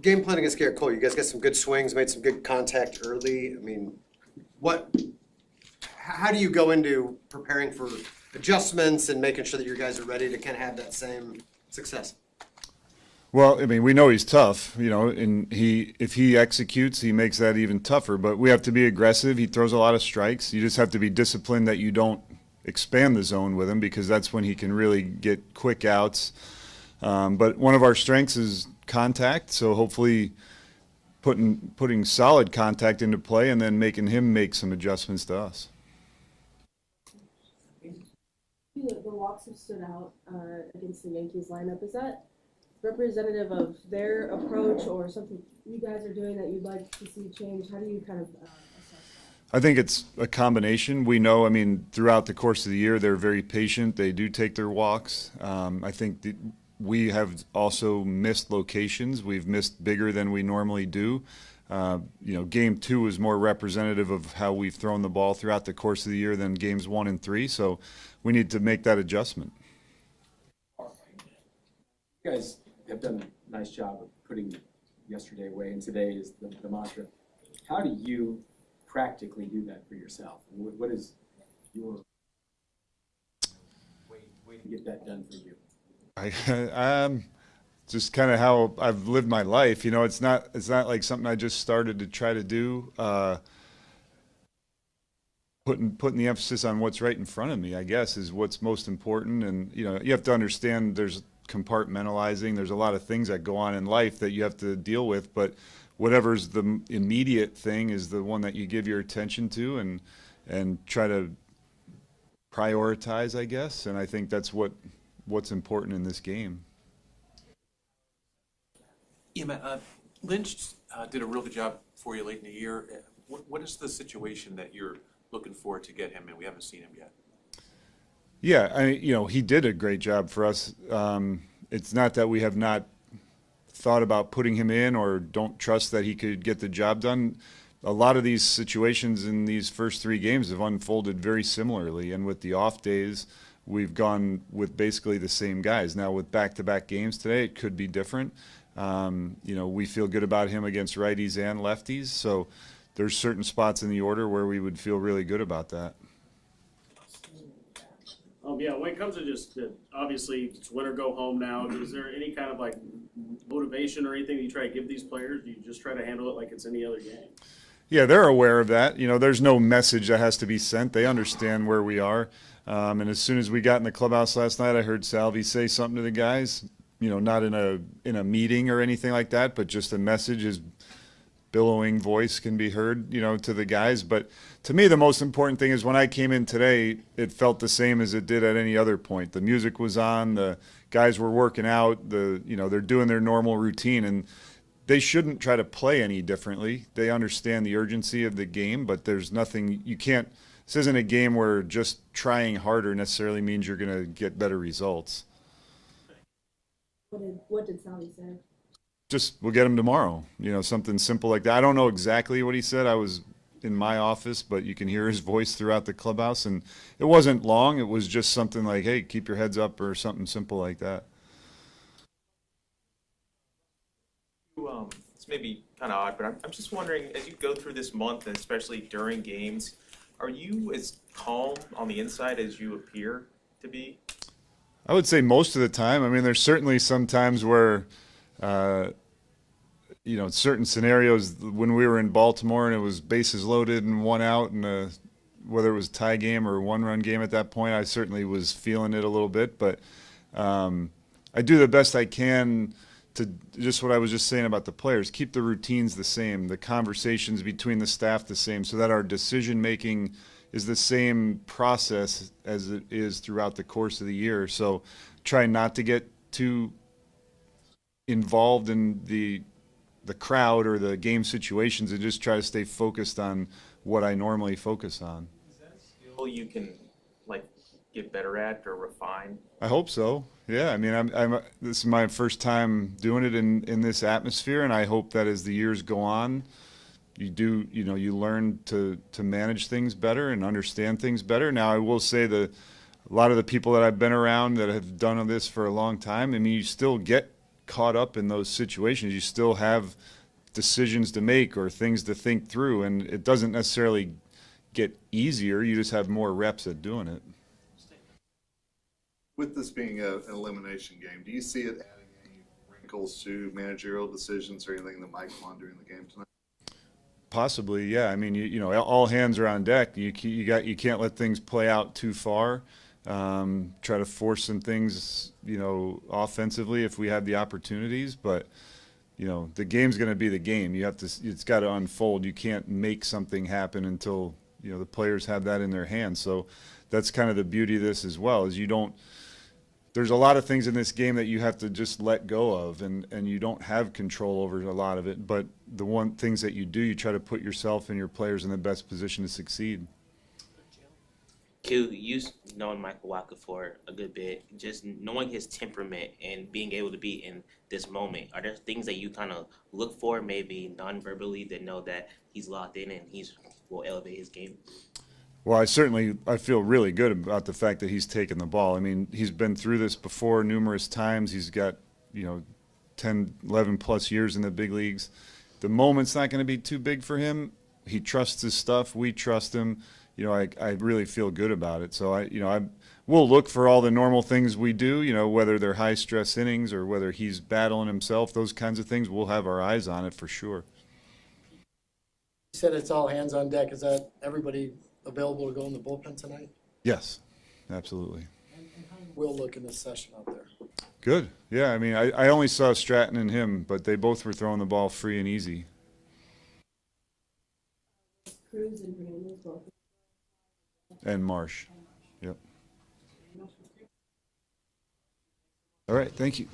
Game plan against Garrett Cole, you guys got some good swings, made some good contact early. I mean, how do you go into preparing for adjustments and making sure that your guys are ready to kind of have that same success? Well, I mean, we know he's tough, you know, and if he executes, he makes that even tougher. But we have to be aggressive. He throws a lot of strikes. You just have to be disciplined that you don't expand the zone with him, because that's when he can really get quick outs. But one of our strengths is contact, so hopefully putting solid contact into play and then making him make some adjustments to us. The walks have stood out against the Yankees lineup. Is that representative of their approach or something you guys are doing that you'd like to see change? How do you kind of assess that? I think it's a combination. We know, I mean, throughout the course of the year, they're very patient. They do take their walks. I think we have also missed locations. We've missed bigger than we normally do. You know, game 2 is more representative of how we've thrown the ball throughout the course of the year than games 1 and 3. So we need to make that adjustment. You guys have done a nice job of putting yesterday away, and today is the mantra. How do you practically do that for yourself? What is your way to get that done for you? Just kind of how I've lived my life. You know, it's not like something I just started to try to do. Putting the emphasis on what's right in front of me, I guess, is what's most important. And you know, you have to understand there's compartmentalizing. There's a lot of things that go on in life that you have to deal with, but whatever's the immediate thing is the one that you give your attention to and try to prioritize, I guess. And I think that's what's important in this game. Yeah, Matt, Lynch did a real good job for you late in the year. What is the situation that you're looking for to get him in? We haven't seen him yet. Yeah, you know, he did a great job for us. It's not that we have not thought about putting him in or don't trust that he could get the job done. A lot of these situations in these first 3 games have unfolded very similarly, and with the off days, we've gone with basically the same guys. Now, with back-to-back games today, it could be different. You know, we feel good about him against righties and lefties, so there's certain spots in the order where we would feel really good about that. Yeah, when it comes to just obviously it's win or go home now, is there any kind of like motivation or anything that you try to give these players? Do you just try to handle it like it's any other game? Yeah, they're aware of that. You know, there's no message that has to be sent. They understand where we are. And as soon as we got in the clubhouse last night, I heard Salvi say something to the guys. You know, not in a meeting or anything like that, but just a message. His billowing voice can be heard, you know, to the guys. But to me, the most important thing is when I came in today, it felt the same as it did at any other point. The music was on, the guys were working out, you know, they're doing their normal routine, and they shouldn't try to play any differently. They understand the urgency of the game, but there's nothing you can't. This isn't a game where just trying harder necessarily means you're going to get better results. What did Sally say? Just, we'll get him tomorrow. You know, something simple like that. I don't know exactly what he said. I was in my office, but you can hear his voice throughout the clubhouse, and it wasn't long. It was just something like, hey, keep your heads up, or something simple like that. It's maybe kind of odd, but I'm just wondering, as you go through this month, and especially during games, are you as calm on the inside as you appear to be? I would say most of the time. I mean, there's certainly some times where, you know, certain scenarios when we were in Baltimore and it was bases loaded and 1 out, and whether it was a tie game or 1-run game at that point, I certainly was feeling it a little bit. But I do the best I can to just what I was just saying about the players, keep the routines the same, the conversations between the staff the same, so that our decision making is the same process as it is throughout the course of the year. So try not to get too involved in the crowd or the game situations, and just try to stay focused on what I normally focus on. Is that a skill you can like get better at or refine? I hope so. Yeah, I mean, this is my first time doing it in this atmosphere, and I hope that as the years go on, you learn to manage things better and understand things better. Now, I will say that a lot of the people that I've been around that have done this for a long time, I mean, you still get caught up in those situations. You still have decisions to make or things to think through, and it doesn't necessarily get easier. You just have more reps at doing it. With this being an elimination game, do you see it adding any wrinkles to managerial decisions or anything that might come on during the game tonight? Possibly, yeah. I mean, you know, all hands are on deck. You can't let things play out too far. Try to force some things, you know, offensively if we have the opportunities. But you know, the game's going to be the game. You have to. It's got to unfold. You can't make something happen until, you know, the players have that in their hands. So that's kind of the beauty of this as well. Is you don't. There's a lot of things in this game that you have to just let go of, and you don't have control over a lot of it. But the things that you do, you try to put yourself and your players in the best position to succeed. Q, you've known Michael Walker for a good bit. Just knowing his temperament and being able to be in this moment, are there things that you kind of look for, maybe non-verbally, that know that he's locked in and will elevate his game? Well, I feel really good about the fact that he's taken the ball. I mean, he's been through this before numerous times. He's got, you know, 10, 11 plus years in the big leagues. The moment's not going to be too big for him. He trusts his stuff. We trust him. You know, I really feel good about it. So we'll look for all the normal things we do, you know, whether they're high stress innings or whether he's battling himself, those kinds of things. We'll have our eyes on it for sure. You said it's all hands on deck. Is that everybody available to go in the bullpen tonight? Yes, absolutely. And how did Will look in this session out there? Good. Yeah, I mean, I only saw Stratton and him, but they both were throwing the ball free and easy. Cruz and Hernandez both. And Marsh. Yep. All right, thank you.